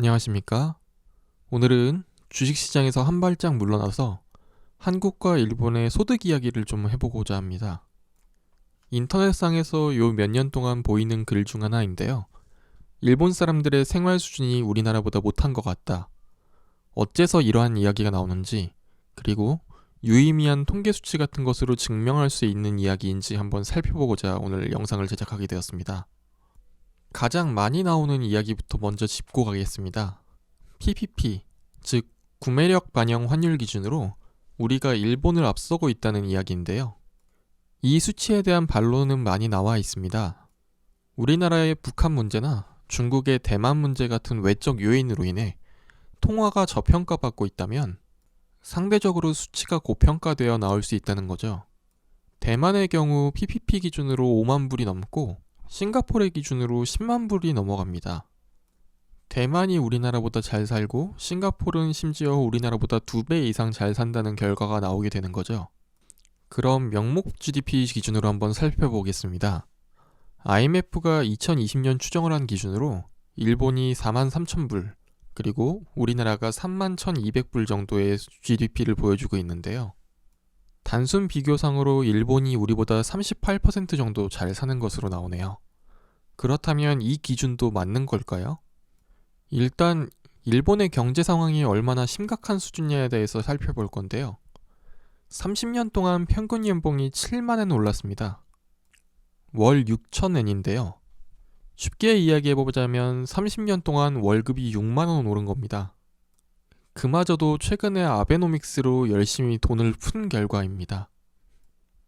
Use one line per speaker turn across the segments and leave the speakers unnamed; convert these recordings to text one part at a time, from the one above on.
안녕하십니까? 오늘은 주식시장에서 한 발짝 물러나서 한국과 일본의 소득 이야기를 좀 해보고자 합니다. 인터넷상에서 요 몇 년 동안 보이는 글 중 하나인데요. 일본 사람들의 생활 수준이 우리나라보다 못한 것 같다. 어째서 이러한 이야기가 나오는지, 그리고 유의미한 통계 수치 같은 것으로 증명할 수 있는 이야기인지 한번 살펴보고자 오늘 영상을 제작하게 되었습니다. 가장 많이 나오는 이야기부터 먼저 짚고 가겠습니다. PPP, 즉 구매력 반영 환율 기준으로 우리가 일본을 앞서고 있다는 이야기인데요. 이 수치에 대한 반론은 많이 나와 있습니다. 우리나라의 북한 문제나 중국의 대만 문제 같은 외적 요인으로 인해 통화가 저평가받고 있다면 상대적으로 수치가 고평가되어 나올 수 있다는 거죠. 대만의 경우 PPP 기준으로 5만 불이 넘고 싱가포르의 기준으로 10만 불이 넘어갑니다. 대만이 우리나라보다 잘 살고 싱가포르는 심지어 우리나라보다 2배 이상 잘 산다는 결과가 나오게 되는 거죠. 그럼 명목 GDP 기준으로 한번 살펴보겠습니다. IMF가 2020년 추정을 한 기준으로 일본이 4만 3천 불, 그리고 우리나라가 3만 1,200불 정도의 GDP를 보여주고 있는데요. 단순 비교상으로 일본이 우리보다 38% 정도 잘 사는 것으로 나오네요. 그렇다면 이 기준도 맞는 걸까요? 일단 일본의 경제 상황이 얼마나 심각한 수준이냐에 대해서 살펴볼 건데요. 30년 동안 평균 연봉이 7만엔 올랐습니다. 월 6천엔인데요. 쉽게 이야기해보자면 30년 동안 월급이 6만원 오른 겁니다. 그마저도 최근에 아베노믹스로 열심히 돈을 푼 결과입니다.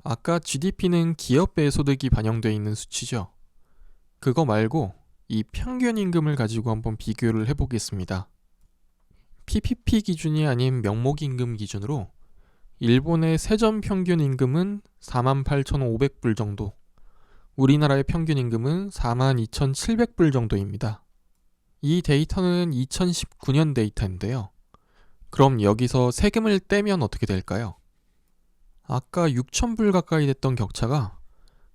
아까 GDP는 기업의 소득이 반영되어 있는 수치죠. 그거 말고 이 평균 임금을 가지고 한번 비교를 해보겠습니다. PPP 기준이 아닌 명목임금 기준으로 일본의 세전 평균 임금은 48,500불 정도, 우리나라의 평균 임금은 42,700불 정도입니다. 이 데이터는 2019년 데이터인데요. 그럼 여기서 세금을 떼면 어떻게 될까요? 아까 6,000불 가까이 됐던 격차가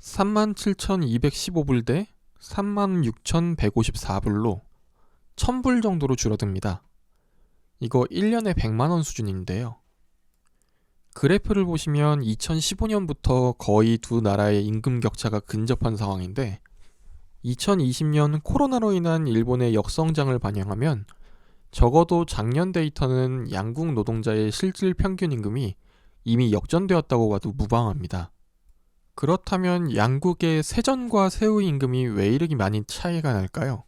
37,215불 대 36,154불로 1,000불 정도로 줄어듭니다. 이거 1년에 100만원 수준인데요. 그래프를 보시면 2015년부터 거의 두 나라의 임금 격차가 근접한 상황인데 2020년 코로나로 인한 일본의 역성장을 반영하면 적어도 작년 데이터는 양국 노동자의 실질 평균 임금이 이미 역전되었다고 봐도 무방합니다. 그렇다면 양국의 세전과 세후 임금이 왜 이렇게 많이 차이가 날까요?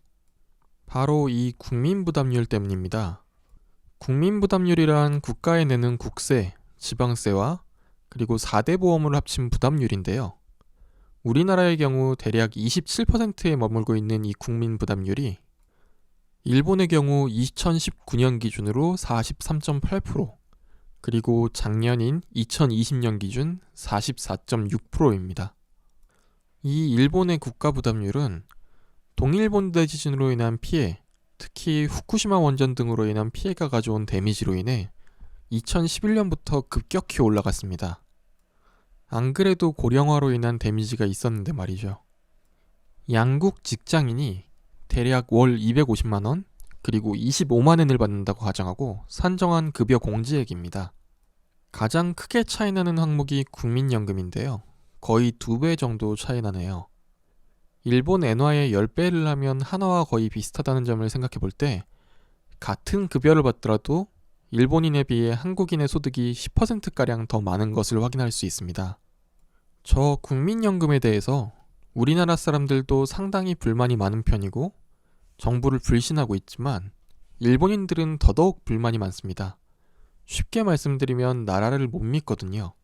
바로 이 국민부담률 때문입니다. 국민부담률이란 국가에 내는 국세, 지방세와 그리고 4대 보험을 합친 부담률인데요. 우리나라의 경우 대략 27%에 머물고 있는 이 국민부담률이 일본의 경우 2019년 기준으로 43.8%, 그리고 작년인 2020년 기준 44.6%입니다. 이 일본의 국가 부담률은 동일본 대지진으로 인한 피해, 특히 후쿠시마 원전 등으로 인한 피해가 가져온 데미지로 인해 2011년부터 급격히 올라갔습니다. 안 그래도 고령화로 인한 데미지가 있었는데 말이죠. 양국 직장인이 대략 월 250만원, 그리고 25만엔을 받는다고 가정하고 산정한 급여 공제액입니다. 가장 크게 차이나는 항목이 국민연금인데요. 거의 2배 정도 차이나네요. 일본 엔화의 10배를 하면 한화와 거의 비슷하다는 점을 생각해 볼 때 같은 급여를 받더라도 일본인에 비해 한국인의 소득이 10%가량 더 많은 것을 확인할 수 있습니다. 저 국민연금에 대해서 우리나라 사람들도 상당히 불만이 많은 편이고 정부를 불신하고 있지만 일본인들은 더더욱 불만이 많습니다. 쉽게 말씀드리면 나라를 못 믿거든요.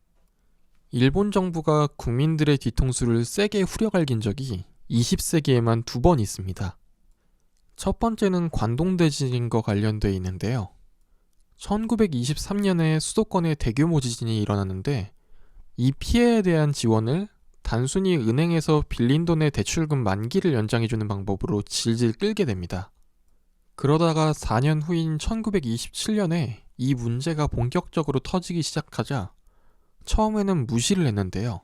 일본 정부가 국민들의 뒤통수를 세게 후려갈긴 적이 20세기에만 2번 있습니다. 첫 번째는 관동대지진과 관련되어 있는데요. 1923년에 수도권에 대규모 지진이 일어났는데 이 피해에 대한 지원을 단순히 은행에서 빌린 돈의 대출금 만기를 연장해주는 방법으로 질질 끌게 됩니다. 그러다가 4년 후인 1927년에 이 문제가 본격적으로 터지기 시작하자 처음에는 무시를 했는데요.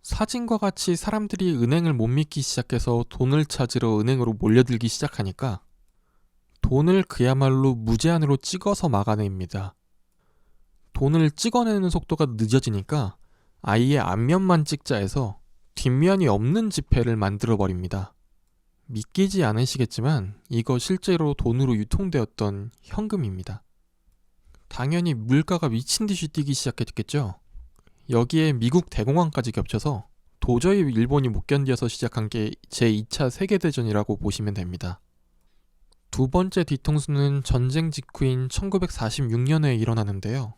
사진과 같이 사람들이 은행을 못 믿기 시작해서 돈을 찾으러 은행으로 몰려들기 시작하니까 돈을 그야말로 무제한으로 찍어서 막아냅니다. 돈을 찍어내는 속도가 늦어지니까 아예 앞면만 찍자 해서 뒷면이 없는 지폐를 만들어버립니다. 믿기지 않으시겠지만 이거 실제로 돈으로 유통되었던 현금입니다. 당연히 물가가 미친듯이 뛰기 시작했겠죠. 여기에 미국 대공황까지 겹쳐서 도저히 일본이 못 견뎌서 시작한 게 제2차 세계대전이라고 보시면 됩니다. 두 번째 뒤통수는 전쟁 직후인 1946년에 일어나는데요.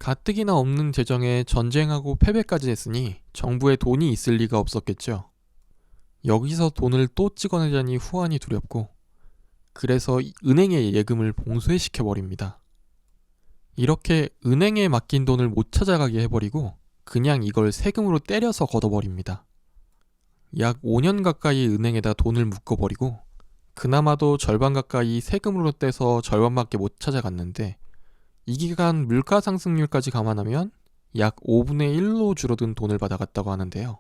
가뜩이나 없는 재정에 전쟁하고 패배까지 했으니 정부에 돈이 있을 리가 없었겠죠. 여기서 돈을 또 찍어내자니 후환이 두렵고, 그래서 은행의 예금을 봉쇄시켜버립니다. 이렇게 은행에 맡긴 돈을 못 찾아가게 해버리고 그냥 이걸 세금으로 때려서 걷어버립니다. 약 5년 가까이 은행에다 돈을 묶어버리고 그나마도 절반 가까이 세금으로 떼서 절반밖에 못 찾아갔는데, 이 기간 물가 상승률까지 감안하면 약 5분의 1로 줄어든 돈을 받아갔다고 하는데요.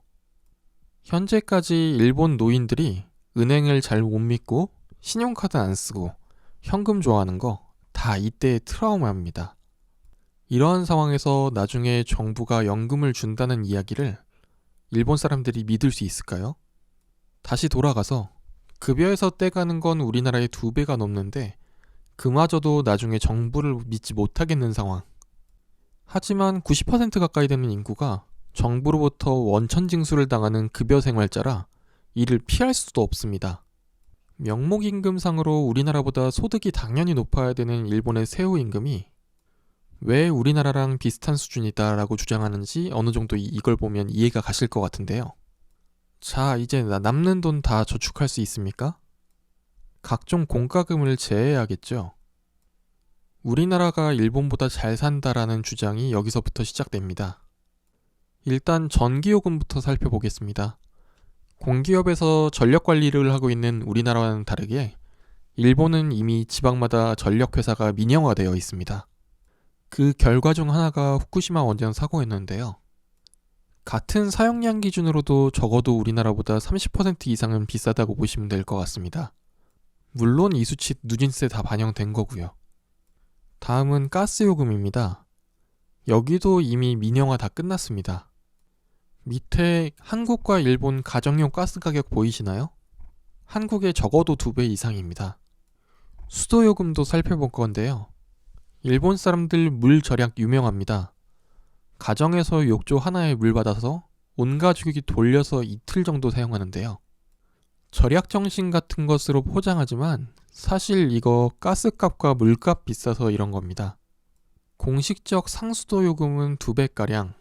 현재까지 일본 노인들이 은행을 잘 못 믿고 신용카드 안 쓰고 현금 좋아하는 거 다 이때의 트라우마입니다. 이러한 상황에서 나중에 정부가 연금을 준다는 이야기를 일본 사람들이 믿을 수 있을까요? 다시 돌아가서 급여에서 떼가는 건 우리나라의 2배가 넘는데 그마저도 나중에 정부를 믿지 못하겠는 상황. 하지만 90% 가까이 되는 인구가 정부로부터 원천징수를 당하는 급여 생활자라 이를 피할 수도 없습니다. 명목임금상으로 우리나라보다 소득이 당연히 높아야 되는 일본의 세후임금이 왜 우리나라랑 비슷한 수준이다라고 주장하는지 어느 정도 이걸 보면 이해가 가실 것 같은데요. 자, 이제 남는 돈 다 저축할 수 있습니까? 각종 공과금을 제외해야겠죠. 우리나라가 일본보다 잘 산다라는 주장이 여기서부터 시작됩니다. 일단 전기요금부터 살펴보겠습니다. 공기업에서 전력 관리를 하고 있는 우리나라와는 다르게 일본은 이미 지방마다 전력회사가 민영화되어 있습니다. 그 결과 중 하나가 후쿠시마 원전 사고였는데요. 같은 사용량 기준으로도 적어도 우리나라보다 30% 이상은 비싸다고 보시면 될 것 같습니다. 물론 이 수치 누진세 다 반영된 거고요. 다음은 가스요금입니다. 여기도 이미 민영화 다 끝났습니다. 밑에 한국과 일본 가정용 가스 가격 보이시나요? 한국의 적어도 2배 이상입니다. 수도요금도 살펴볼 건데요. 일본 사람들 물 절약 유명합니다. 가정에서 욕조 하나에 물 받아서 온 가족이 돌려서 이틀 정도 사용하는데요. 절약 정신 같은 것으로 포장하지만 사실 이거 가스값과 물값 비싸서 이런 겁니다. 공식적 상수도 요금은 2배가량,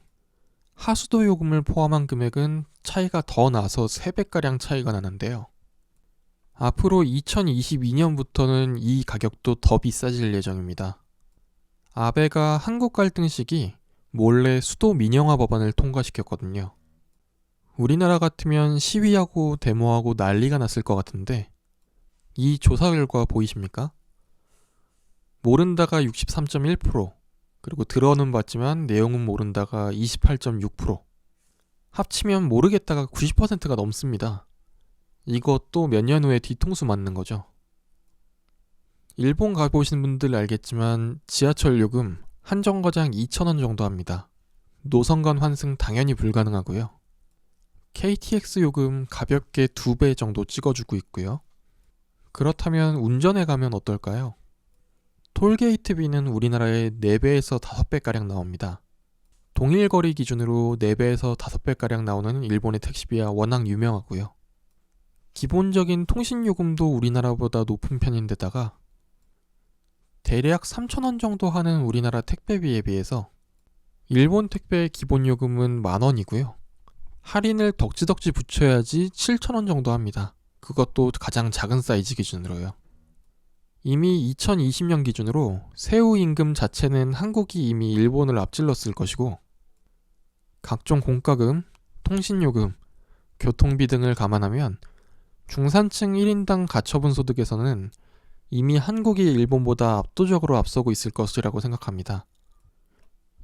하수도 요금을 포함한 금액은 차이가 더 나서 3배가량 차이가 나는데요. 앞으로 2022년부터는 이 가격도 더 비싸질 예정입니다. 아베가 한국 갈등 시기 몰래 수도 민영화 법안을 통과시켰거든요. 우리나라 같으면 시위하고 데모하고 난리가 났을 것 같은데 이 조사 결과 보이십니까? 모른다가 63.1%, 그리고 들어는 봤지만 내용은 모른다가 28.6%, 합치면 모르겠다가 90%가 넘습니다. 이것도 몇 년 후에 뒤통수 맞는 거죠. 일본 가보신 분들 알겠지만 지하철 요금 한 정거장 2,000원 정도 합니다. 노선 간 환승 당연히 불가능하고요. KTX 요금 가볍게 2배 정도 찍어주고 있고요. 그렇다면 운전해 가면 어떨까요? 톨게이트비는 우리나라의 4배에서 5배가량 나옵니다. 동일 거리 기준으로 4배에서 5배가량 나오는 일본의 택시비야 워낙 유명하고요. 기본적인 통신요금도 우리나라보다 높은 편인데다가 대략 3,000원 정도 하는 우리나라 택배비에 비해서 일본 택배의 기본요금은 10,000원이고요. 할인을 덕지덕지 붙여야지 7,000원 정도 합니다. 그것도 가장 작은 사이즈 기준으로요. 이미 2020년 기준으로 세후 임금 자체는 한국이 이미 일본을 앞질렀을 것이고, 각종 공과금, 통신요금, 교통비 등을 감안하면 중산층 1인당 가처분 소득에서는 이미 한국이 일본보다 압도적으로 앞서고 있을 것이라고 생각합니다.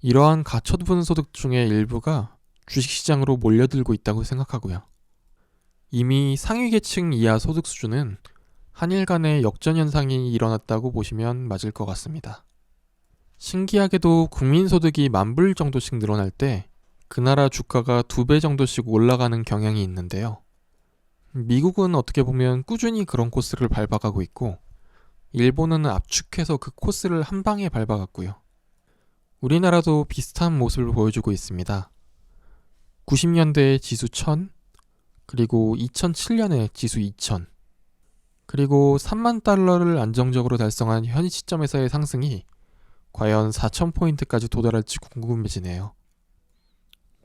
이러한 가처분 소득 중의 일부가 주식시장으로 몰려들고 있다고 생각하고요. 이미 상위 계층 이하 소득 수준은 한일 간의 역전현상이 일어났다고 보시면 맞을 것 같습니다. 신기하게도 국민소득이 10,000불 정도씩 늘어날 때 그 나라 주가가 2배 정도씩 올라가는 경향이 있는데요. 미국은 어떻게 보면 꾸준히 그런 코스를 밟아가고 있고 일본은 압축해서 그 코스를 한 방에 밟아갔고요. 우리나라도 비슷한 모습을 보여주고 있습니다. 90년대에 지수 1000, 그리고 2007년에 지수 2000, 그리고 3만 달러를 안정적으로 달성한 현 시점에서의 상승이 과연 4000포인트까지 도달할지 궁금해지네요.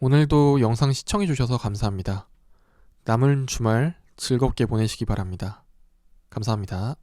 오늘도 영상 시청해주셔서 감사합니다. 남은 주말 즐겁게 보내시기 바랍니다. 감사합니다.